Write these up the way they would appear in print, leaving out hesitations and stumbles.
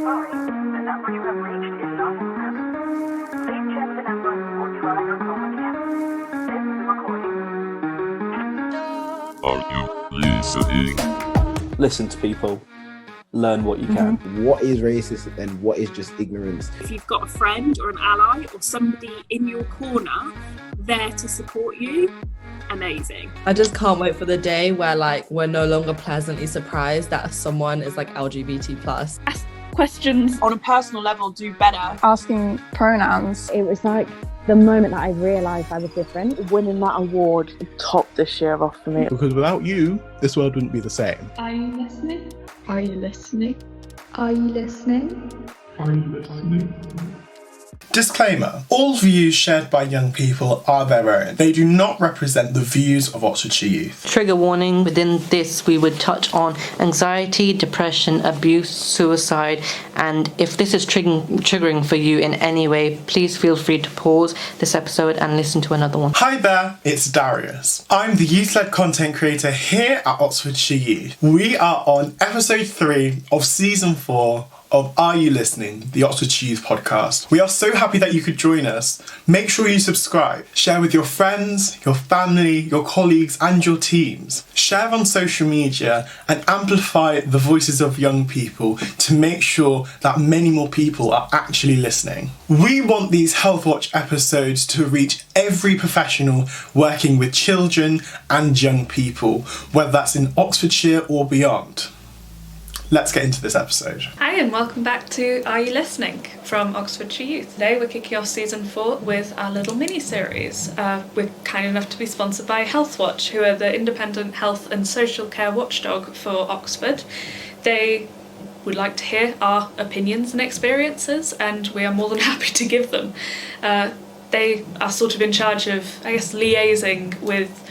sorry. The number you have reached is not in service. Please check the number or try your call again. This is a recording. Are you listening? Listen to people. Learn what you can. What is racist and what is just ignorance? If you've got a friend or an ally or somebody in your corner there to support you, amazing. I just can't wait for the day where we're no longer pleasantly surprised that someone is LGBT+. Ask questions on a personal level, do better. Asking pronouns. It was like the moment that I realised I was different. Winning that award topped this year off for me. Because without you, this world wouldn't be the same. Are you listening? Are you listening? Are you listening? Are you listening? Disclaimer: all views shared by young people are their own. They do not represent the views of Oxfordshire youth. Trigger warning: within this we would touch on anxiety, depression, abuse, suicide, and if this is triggering for you in any way, please feel free to pause this episode and listen to another one. Hi there, it's Darius. I'm the youth-led content creator here at Oxfordshire Youth. We are on episode 3 of season 4 of Are You Listening?, the Oxfordshire Youth podcast. We are so happy that you could join us. Make sure you subscribe. Share with your friends, your family, your colleagues and your teams. Share on social media and amplify the voices of young people to make sure that many more people are actually listening. We want these Health Watch episodes to reach every professional working with children and young people, whether that's in Oxfordshire or beyond. Let's get into this episode. Hi and welcome back to Are You Listening? From Oxfordshire Youth. Today we're kicking off season 4 with our little mini-series. We're kind enough to be sponsored by Health Watch, who are the independent health and social care watchdog for Oxford. They would like to hear our opinions and experiences, and we are more than happy to give them. They are sort of in charge of, liaising with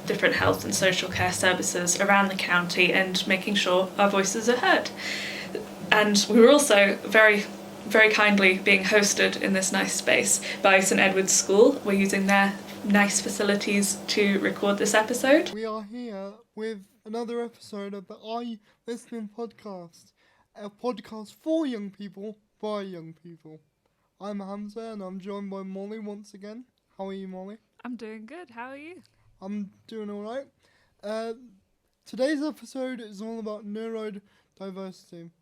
different health and social care services around the county and making sure our voices are heard. And we were also very, very kindly being hosted in this nice space by St Edward's School. We're using their nice facilities to record this episode. We are here with another episode of the Are You Listening podcast, a podcast for young people by young people. I'm Hamzah and I'm joined by Molly once again. How are you, Molly? I'm doing good. How are you? I'm doing alright. Today's episode is all about neurodiversity.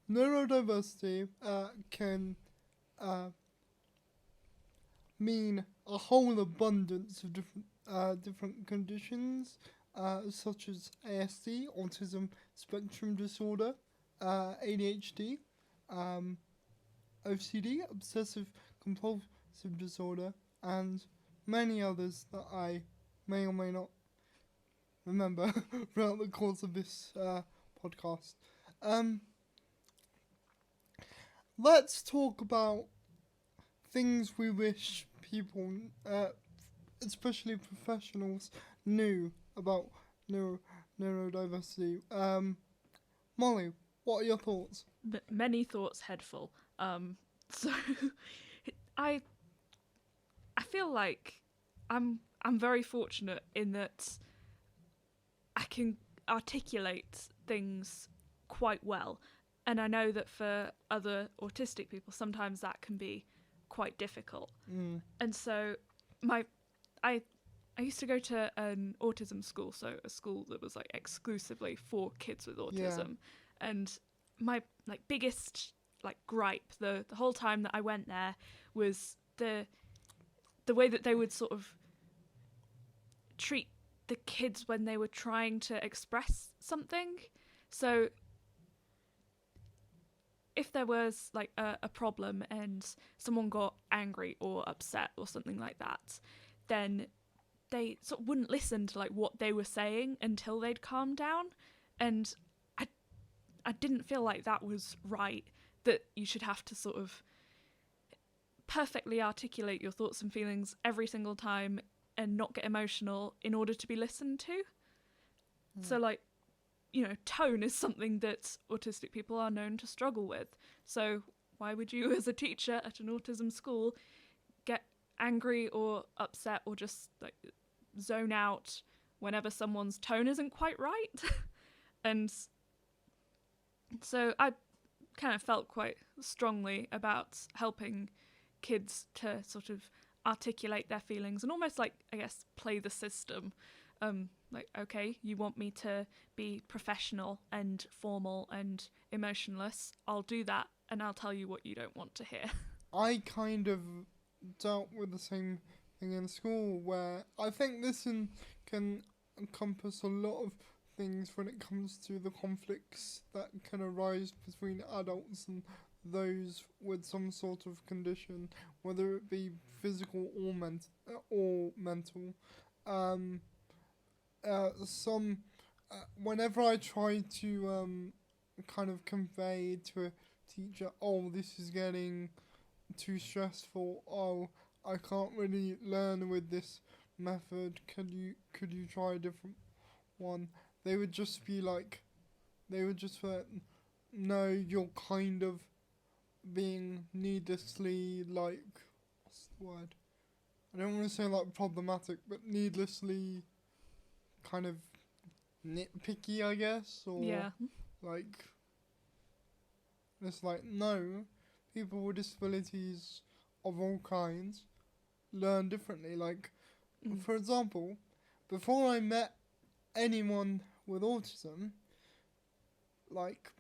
Neurodiversity can mean a whole abundance of different conditions, such as ASD, autism spectrum disorder, ADHD, OCD, obsessive compulsive disorder, and many others that I may or may not remember throughout the course of this podcast. Let's talk about things we wish people, especially professionals, knew about neurodiversity. Molly, what are your thoughts? Many thoughts, head full. So I feel like I'm very fortunate in that I can articulate things quite well, and I know that for other autistic people sometimes that can be quite difficult. And so I used to go to an autism school, so a school that was exclusively for kids with autism. And my biggest gripe the whole time that I went there was the way that they would sort of treat the kids when they were trying to express something. So if there was a problem and someone got angry or upset or something like that, then they sort of wouldn't listen to what they were saying until they'd calmed down. And I didn't feel like that was right, that you should have to sort of perfectly articulate your thoughts and feelings every single time and not get emotional in order to be listened to. So tone is something that autistic people are known to struggle with. So why would you as a teacher at an autism school get angry or upset or just zone out whenever someone's tone isn't quite right? And So I kind of felt quite strongly about helping kids to sort of articulate their feelings and almost like, I guess, play the system. Like, okay, you want me to be professional and formal and emotionless, I'll do that, and I'll tell you what you don't want to hear. I kind of dealt with the same thing in school, where I think this can encompass a lot of things when it comes to the conflicts that can arise between adults and those with some sort of condition, whether it be physical or mental. Whenever I try to kind of convey to a teacher, oh, this is getting too stressful, oh, I can't really learn with this method, could you try a different one? They would just like, no, you're kind of being needlessly, like, what's the word? I don't want to say like problematic, but needlessly kind of nitpicky, I guess, or like, it's like, no, people with disabilities of all kinds learn differently. Like, for example, before I met anyone with autism, like,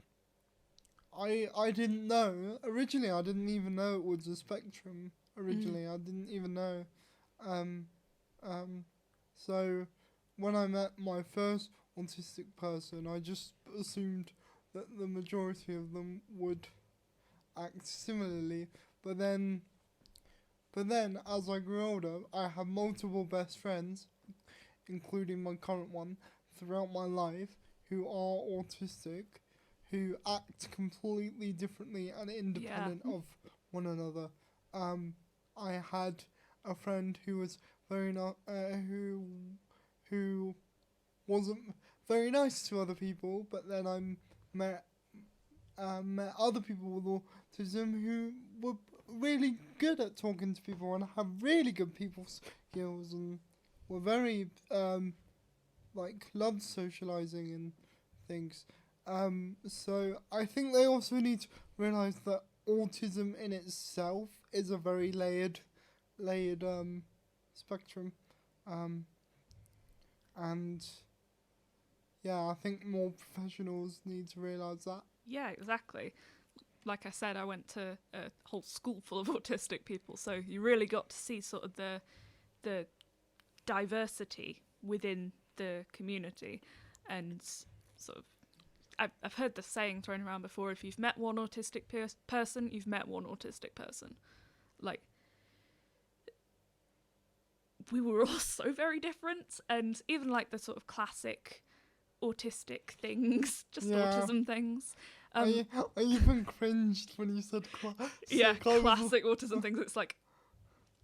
I didn't know, originally I didn't even know it was a spectrum, I didn't even know, so when I met my first autistic person, I just assumed that the majority of them would act similarly, but then as I grew older, I had multiple best friends, including my current one, throughout my life, who are autistic, who act completely differently and independent of one another. I had a friend who was who wasn't very nice to other people, but then I met other people with autism who were really good at talking to people and have really good people skills and were very like loved socializing and things. So I think they also need to realize that autism in itself is a very layered spectrum, and yeah, I think more professionals need to realize that. Yeah, exactly. Like I said, I went to a whole school full of autistic people, so you really got to see sort of the diversity within the community, and sort of I've heard the saying thrown around before, if you've met one autistic person, you've met one autistic person. Like, we were all so very different, and even like the sort of classic autistic things, just autism things. I even cringed when you said classic autism things. It's like,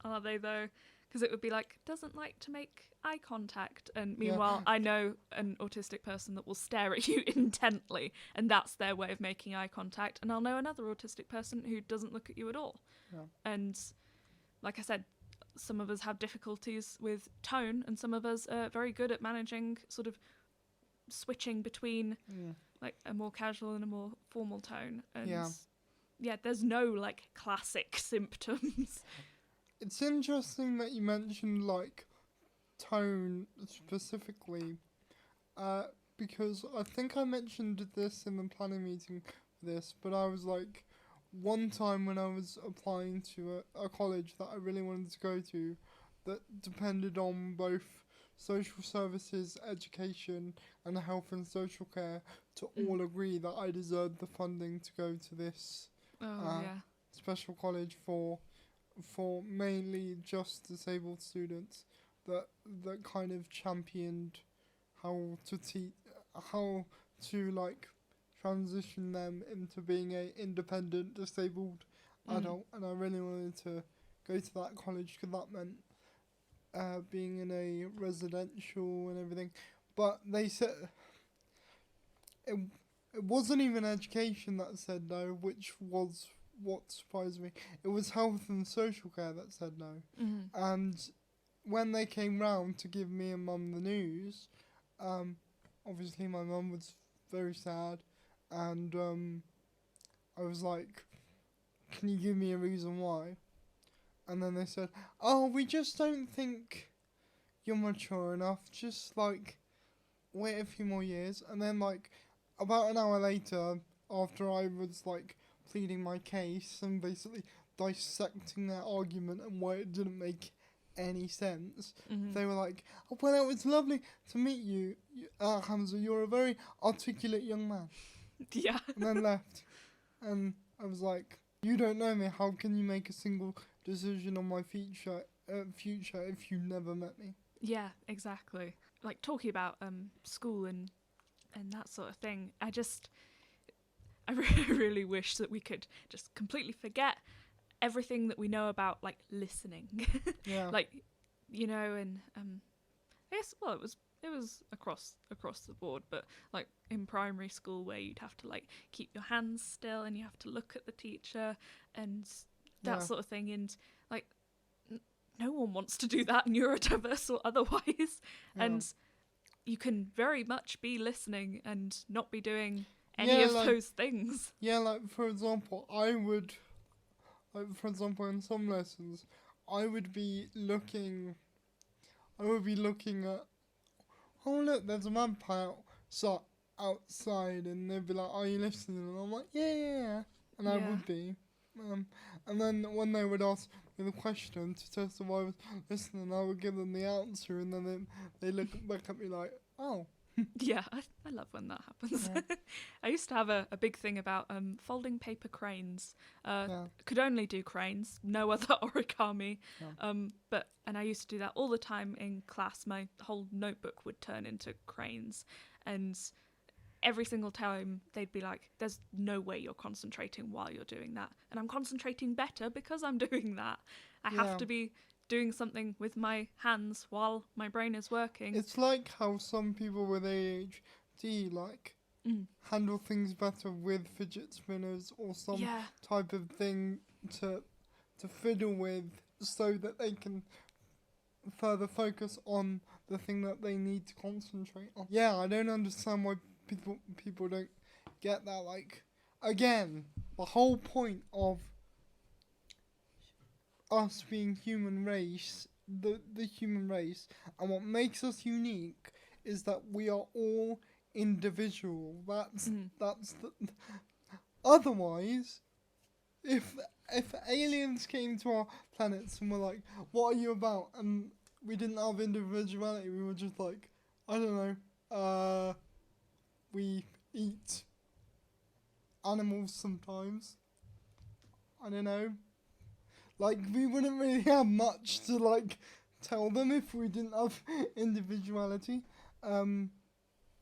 are they though? Because it would be like, doesn't like to make eye contact, and meanwhile I know an autistic person that will stare at you intently, and that's their way of making eye contact, and I'll know another autistic person who doesn't look at you at all. And like I said, some of us have difficulties with tone, and some of us are very good at managing sort of switching between like a more casual and a more formal tone, and there's no like classic symptoms. It's interesting that you mentioned like tone specifically, because I think I mentioned this in the planning meeting for this, but I was like, one time when I was applying to a college that I really wanted to go to, that depended on both social services, education, and health and social care to all agree that I deserved the funding to go to this special college for mainly just disabled students, that kind of championed how to like transition them into being a independent disabled adult, and I really wanted to go to that college because that meant being in a residential and everything. But they said it wasn't even education that said no, which was what surprised me. It was health and social care that said no. And when they came round to give me and Mum the news, obviously my mum was very sad, and I was like, can you give me a reason why? And then they said, oh, we just don't think you're mature enough, just like wait a few more years. And then like about an hour later, after I was like pleading my case and basically dissecting their argument and why it didn't make any sense, they were like, oh, well, it was lovely to meet you, Hamzah, you're a very articulate young man. Yeah. And then left. And I was like, you don't know me, how can you make a single decision on my future if you never met me? Yeah, exactly. Like talking about school and that sort of thing, I really wish that we could just completely forget everything that we know about like listening. Yeah. Like, you know, and I guess it was across the board, but like in primary school where you'd have to like keep your hands still and you have to look at the teacher and that sort of thing, and like no one wants to do that, neurodiverse or otherwise. And you can very much be listening and not be doing any of those things. Yeah, like for example, in some lessons, I would be looking at, oh look, there's a magpie outside, and they'd be like, are you listening? And I'm like, yeah. And I would be. And then when they would ask me the question to test if I was listening, I would give them the answer, and then they look back at me like, oh. Yeah, I love when that happens. Yeah. I used to have a big thing about folding paper cranes. Could only do cranes, no other origami. Yeah. And I used to do that all the time in class. My whole notebook would turn into cranes, and every single time they'd be like, there's no way you're concentrating while you're doing that. And I'm concentrating better because I'm doing that. I have to be doing something with my hands while my brain is working. It's like how some people with ADHD like handle things better with fidget spinners or some type of thing to fiddle with so that they can further focus on the thing that they need to concentrate on. Yeah, I don't understand why people don't get that. Like, again, the whole point of us being human race, the human race, and what makes us unique is that we are all individual. That's the. Otherwise, if aliens came to our planets and were like, "What are you about?" and we didn't have individuality, we were just like, I don't know, we eat animals sometimes. I don't know. Like, we wouldn't really have much to, like, tell them if we didn't have individuality.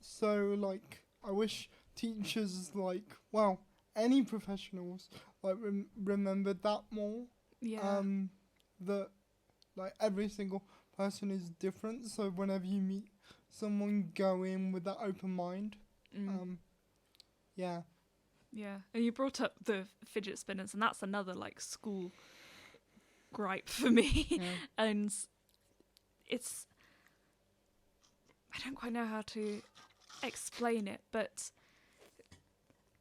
So, like, I wish teachers, like, well, any professionals, like, remembered that more. Yeah. That, like, every single person is different. So whenever you meet someone, go in with that open mind. Yeah. Yeah. And you brought up the fidget spinners, and that's another, like, school gripe for me. And it's, I don't quite know how to explain it, but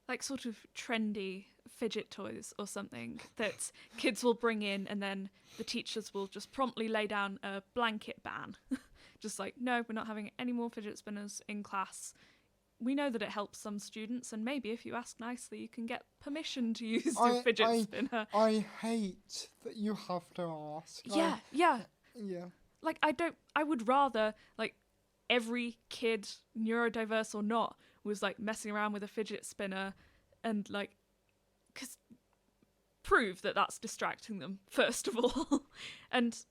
like sort of trendy fidget toys or something that kids will bring in, and then the teachers will just promptly lay down a blanket ban. Just like, no, we're not having any more fidget spinners in class. We know that it helps some students, and maybe if you ask nicely, you can get permission to use your fidget spinner. I hate that you have to ask. Yeah. Like, I would rather, like, every kid, neurodiverse or not, was, like, messing around with a fidget spinner and, like, because prove that that's distracting them, first of all. And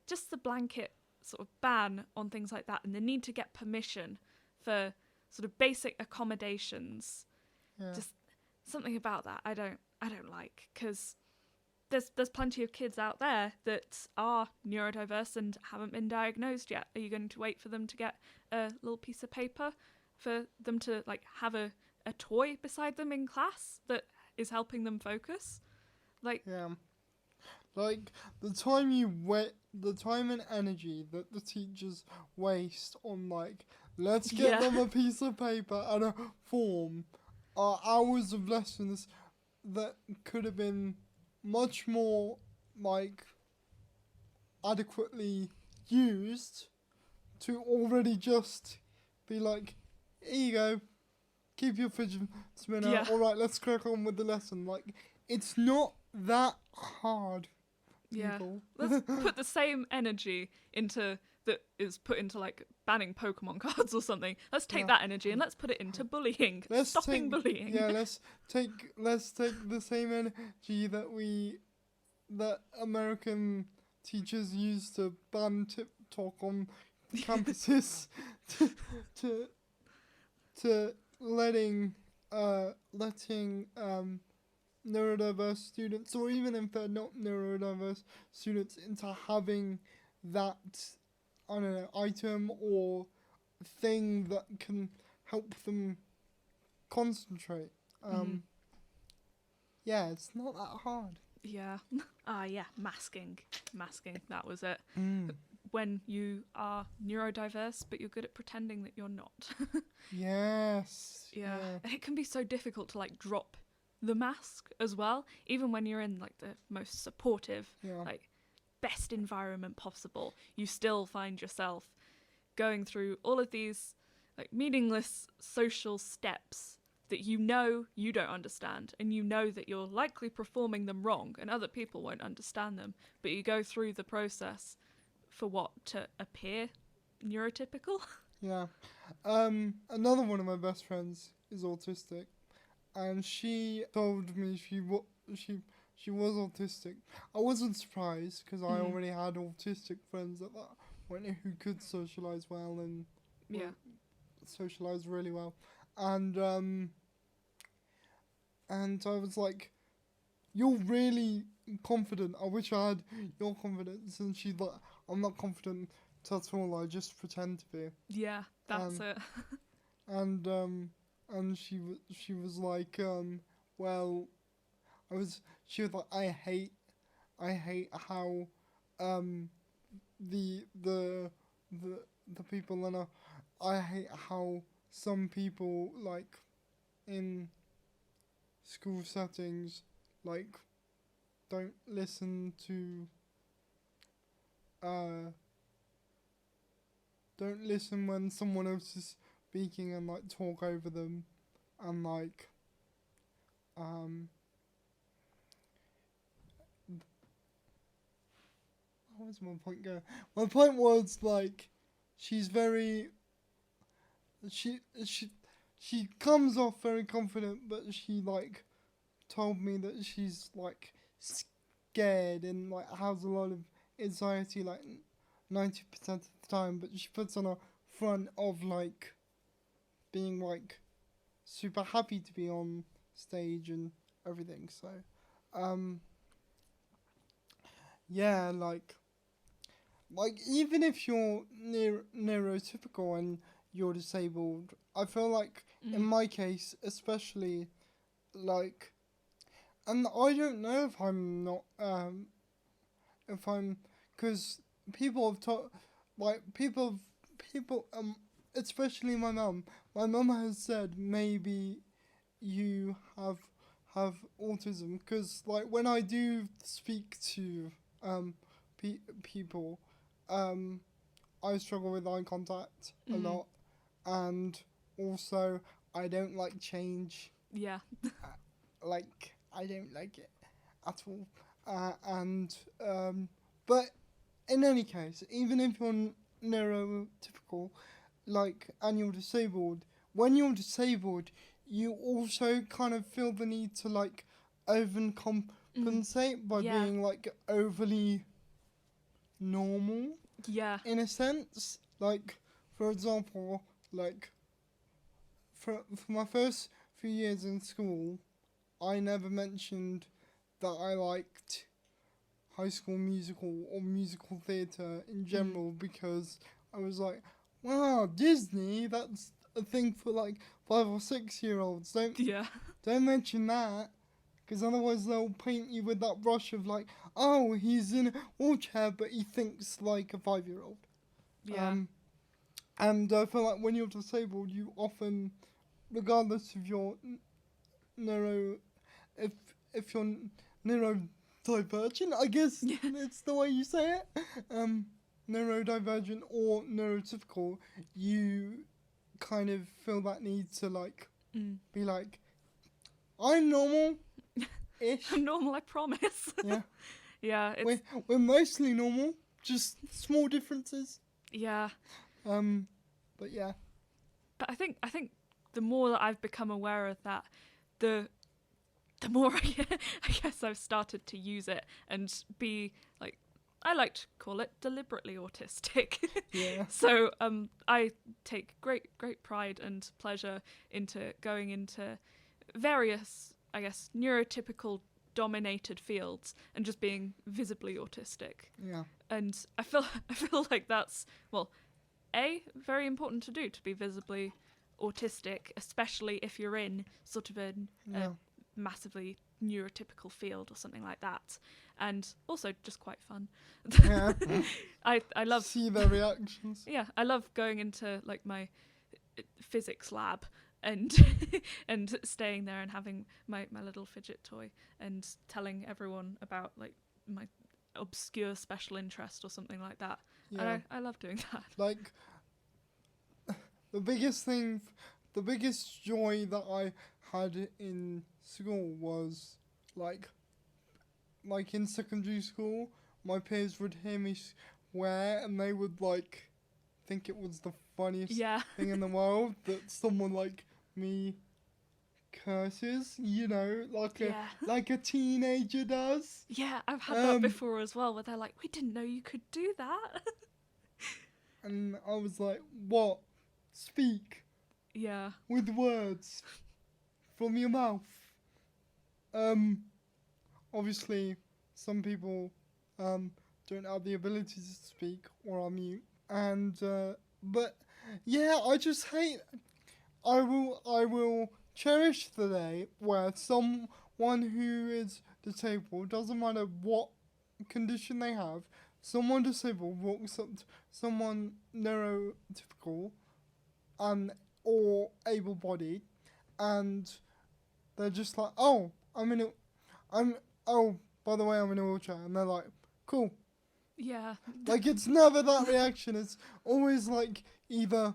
just the blanket sort of ban on things like that, and the need to get permission for sort of basic accommodations. Just something about that I don't like, because there's plenty of kids out there that are neurodiverse and haven't been diagnosed yet. Are you going to wait for them to get a little piece of paper for them to, like, have a toy beside them in class that is helping them focus? Like, like the time and energy that the teachers waste on, like, Let's get them a piece of paper and a form. Are hours of lessons that could have been much more, like, adequately used to already just be like, here you go, keep your fidget spinner. Yeah. All right, let's crack on with the lesson. Like, it's not that hard. People. Let's put the same energy into that is put into like banning Pokemon cards or something. Let's take that energy and let's put it into bullying. Stopping bullying. Yeah, let's take the same energy that American teachers use to ban TikTok on campuses to letting neurodiverse students, or even if they're not neurodiverse students, into having that, I don't know, item or thing that can help them concentrate. Yeah, it's not that hard. Yeah. Masking. That was it. When you are neurodiverse, but you're good at pretending that you're not. Yes. Yeah. And it can be so difficult to like drop the mask as well, even when you're in like the most supportive, like best environment possible. You still find yourself going through all of these like meaningless social steps that you know you don't understand, and you know that you're likely performing them wrong and other people won't understand them, but you go through the process for what, to appear neurotypical. Yeah. Another one of my best friends is autistic, and she told me she was autistic. I wasn't surprised because I already had autistic friends at that point who could socialise well and socialise really well, and I was like, "You're really confident. I wish I had your confidence." And she's like, "I'm not confident at all. I just pretend to be." Yeah, that's it. And she was like, she was like, I hate how the people in I hate how some people, like, in school settings, like, don't listen when someone else is speaking and like talk over them, and like what was my point going? My point was like she comes off very confident, but she like told me that she's like scared and like has a lot of anxiety like 90% of the time, but she puts on a front of like being like super happy to be on stage and everything. So yeah, like even if you're neurotypical and you're disabled, I feel like in my case especially, like, and I don't know if I'm not because people have taught, like, people especially my mum has said maybe you have autism, because like when I do speak to people, I struggle with eye contact a lot, and also I don't like change. Yeah. Like I don't like it at all, but in any case, even if you're neurotypical, like, and you're disabled, when you're disabled, you also kind of feel the need to like overcompensate by being like overly normal. Yeah. In a sense, like, for example, like for my first few years in school, I never mentioned that I liked High School Musical or musical theatre in general, because I was like, wow, Disney, that's a thing for like 5 or 6 year olds. Don't mention that, because otherwise they'll paint you with that brush of like, oh, he's in a wheelchair but he thinks like a 5-year-old. Yeah. And I feel like when you're disabled, you often, regardless of your if you're neurodivergent, I guess it's the way you say it, neurodivergent or neurotypical, you kind of feel that need to like be like, I'm normal-ish. I'm normal, I promise. Yeah. Yeah, it's... We're mostly normal, just small differences. Yeah. But yeah. But I think the more that I've become aware of that, the more I guess I've started to use it and be like, I like to call it deliberately autistic. Yeah. So I take great pride and pleasure into going into various, I guess, neurotypical dominated fields and just being visibly autistic. Yeah. And I feel like that's, well, very important to do, to be visibly autistic, especially if you're in sort of a massively neurotypical field or something like that, and also just quite fun. Yeah. I love see their reactions. Yeah, I love going into like my physics lab and and staying there and having my little fidget toy and telling everyone about like my obscure special interest or something like that. Yeah. And I love doing that. Like, the biggest joy that I had in school was, like in secondary school, my peers would hear me swear and they would, like, think it was the funniest thing in the world that someone like me curses, you know, like a teenager does. Yeah, I've had that before as well, where they're like, we didn't know you could do that. And I was like, what? Speak. Yeah. With words from your mouth. Obviously, some people don't have the ability to speak or are mute. And, but yeah, I just hate, I will cherish the day where someone who is disabled, doesn't matter what condition they have, someone disabled walks up to someone neurotypical or able-bodied, and they're just like, oh, by the way, I'm in a wheelchair, and they're like, cool. Yeah. Like, it's never that reaction. It's always like either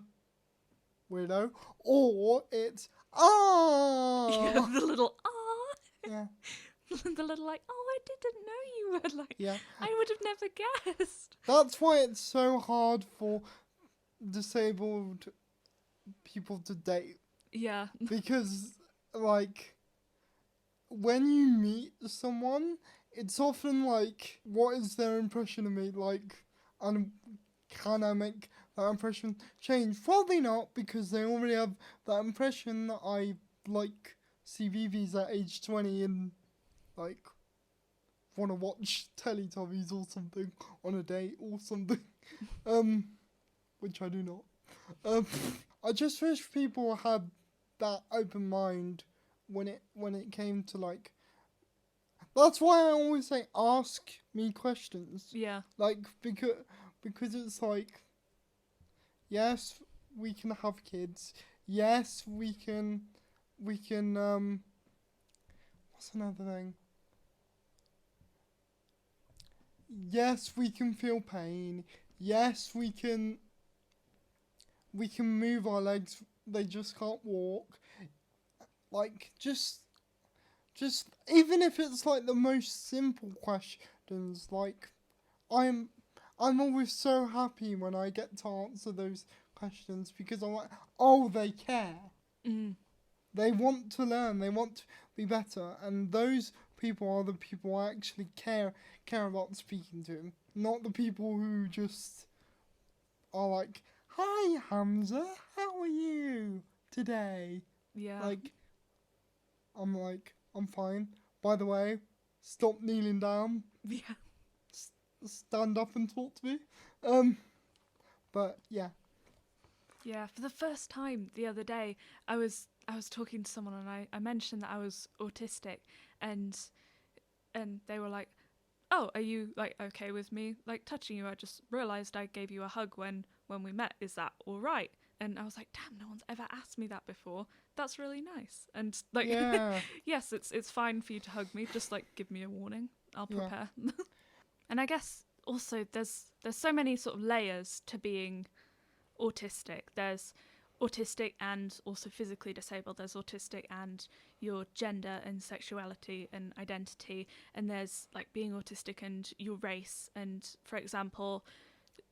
weirdo or it's Yeah, the little Yeah. The little like, oh, I didn't know you were like. Yeah. I would have never guessed. That's why it's so hard for disabled people to date. Yeah. Because, like, when you meet someone, it's often like, what is their impression of me? Like, and can I make that impression change? Probably not, because they already have that impression that I like CVVs at age 20 and, like, want to watch Teletubbies or something on a date or something. Which I do not. I just wish people had that open mind when it came to, like, that's why I always say ask me questions. Yeah. Like, because it's like, yes, we can have kids. Yes, we can what's another thing? Yes, we can feel pain. Yes, we can move our legs. They just can't walk. Like, just even if it's like the most simple questions, like, I'm always so happy when I get to answer those questions, because I'm like, oh, they care. Mm. They want to learn. They want to be better, and those people are the people I actually care about speaking to, not the people who just are like, hi, Hamzah, how are you today? Yeah. Like, I'm fine. By the way, stop kneeling down. Yeah. Stand up and talk to me. But yeah. Yeah, for the first time the other day, I was talking to someone and I mentioned that I was autistic, and they were like, oh, are you like okay with me like touching you? I just realized I gave you a hug when we met. Is that all right? And I was like, damn, no one's ever asked me that before. That's really nice. And like, yes, it's fine for you to hug me. Just like give me a warning. I'll prepare. And I guess also there's so many sort of layers to being autistic. There's autistic and also physically disabled. There's autistic and your gender and sexuality and identity. And there's like being autistic and your race. And for example,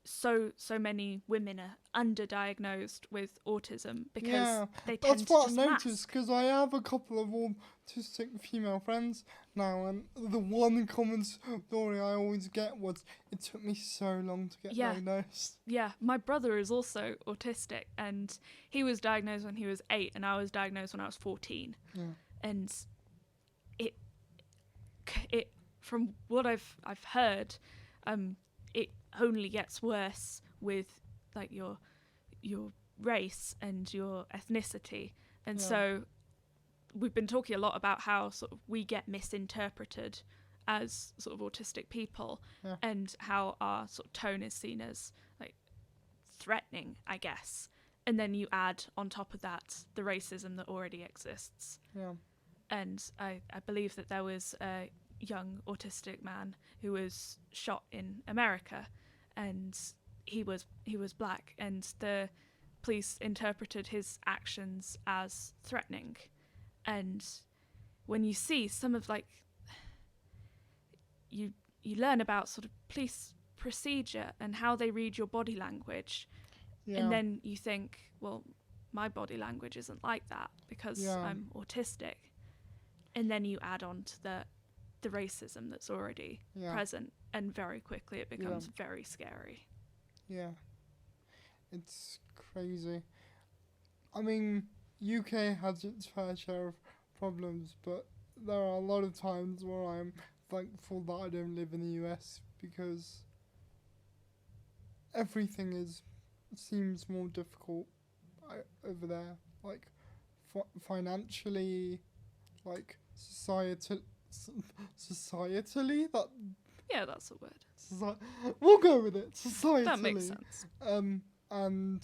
so many women are underdiagnosed with autism because they tend that's what to just I noticed, because I have a couple of autistic female friends now, and the one common story I always get was, it took me so long to get diagnosed. Yeah, my brother is also autistic, and he was diagnosed when he was 8, and I was diagnosed when I was 14. Yeah. And it from what I've heard, it only gets worse with like your race and your ethnicity. And so we've been talking a lot about how sort of we get misinterpreted as sort of autistic people, and how our sort of tone is seen as like threatening, I guess. And then you add on top of that the racism that already exists. Yeah. And I believe that there was a young autistic man who was shot in America, and he was black, and the police interpreted his actions as threatening. And when you see some of like you learn about sort of police procedure and how they read your body language, and then you think, well, my body language isn't like that because I'm autistic, and then you add on to the racism that's already present, and very quickly it becomes very scary. Yeah, it's crazy. I mean, UK has its fair share of problems, but there are a lot of times where I'm thankful that I don't live in the US, because everything seems more difficult over there, like financially, like societally. That that's a word. We'll go with it. Societally. That makes sense. And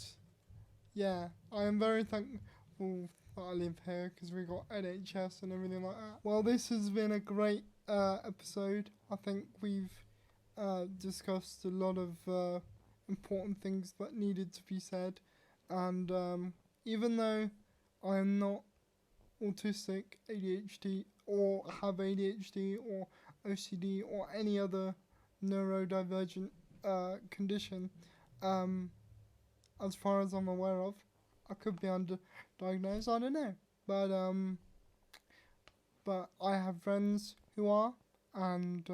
I am very thankful that I live here, because we got NHS and everything like that. Well, this has been a great episode. I think we've discussed a lot of important things that needed to be said, and even though I am not autistic, ADHD, or have ADHD or OCD or any other neurodivergent condition, as far as I'm aware of, I could be underdiagnosed, I don't know, but I have friends who are, and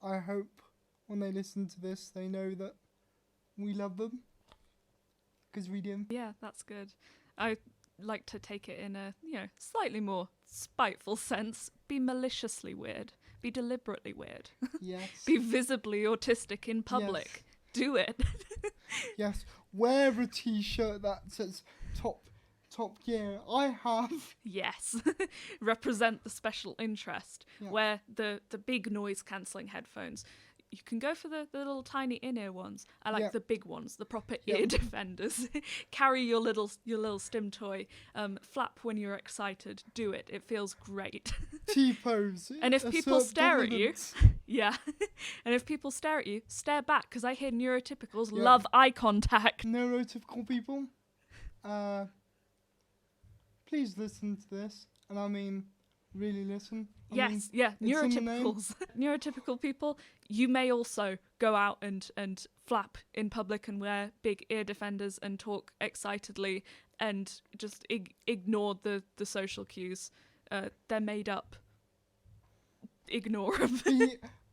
I hope when they listen to this they know that we love them, because we do. Yeah, that's good. I like to take it in a slightly more spiteful sense. Be maliciously weird. Be deliberately weird. Yes. Be visibly autistic in public. Yes. Do it. Yes. Wear a t-shirt that says Top Gear. I have. Yes. Represent the special interest. Yeah. Wear the big noise cancelling headphones. You can go for the little tiny in-ear ones. I like the big ones, the proper ear defenders. Carry your little stim toy. Flap when you're excited. Do it. It feels great. T-pose. And if people stare at you, and if people stare at you, stare back, because I hear neurotypicals love eye contact. Neurotypical people, please listen to this, and I mean, really listen. Neurotypicals. Neurotypical people, you may also go out and flap in public and wear big ear defenders and talk excitedly and just ignore the social cues. They're made up. Ignore them.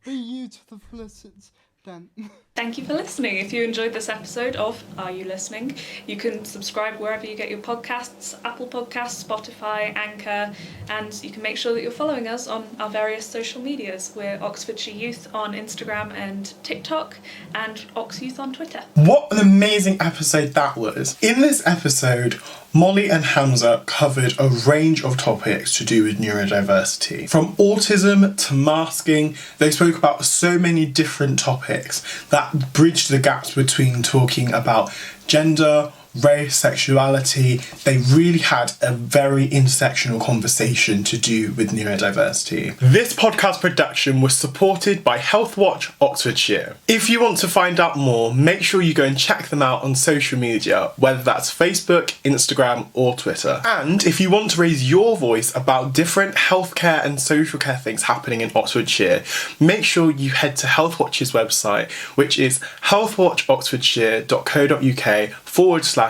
Be you to the fullest extent. Thank you for listening. If you enjoyed this episode of Are You Listening, you can subscribe wherever you get your podcasts, Apple Podcasts, Spotify, Anchor, and you can make sure that you're following us on our various social medias. We're Oxfordshire Youth on Instagram and TikTok, and Ox Youth on Twitter. What an amazing episode that was. In this episode, Molly and Hamzah covered a range of topics to do with neurodiversity. From autism to masking, they spoke about so many different topics that bridged the gaps between talking about gender, race, sexuality. They really had a very intersectional conversation to do with neurodiversity. This podcast production was supported by Health Watch Oxfordshire. If you want to find out more, make sure you go and check them out on social media, whether that's Facebook, Instagram or Twitter. And if you want to raise your voice about different healthcare and social care things happening in Oxfordshire, make sure you head to Health Watch's website, which is healthwatchoxfordshire.co.uk/services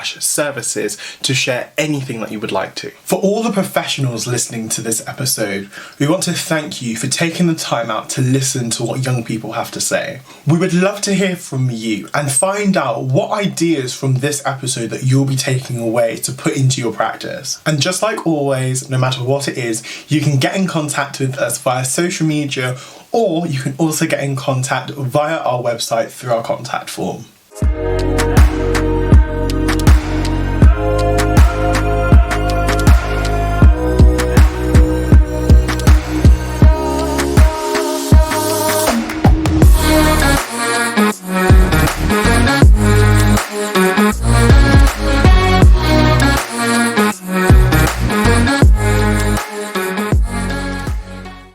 to share anything that you would like to. For all the professionals listening to this episode, we want to thank you for taking the time out to listen to what young people have to say. We would love to hear from you and find out what ideas from this episode that you'll be taking away to put into your practice. And just like always, no matter what it is, you can get in contact with us via social media, or you can also get in contact via our website through our contact form.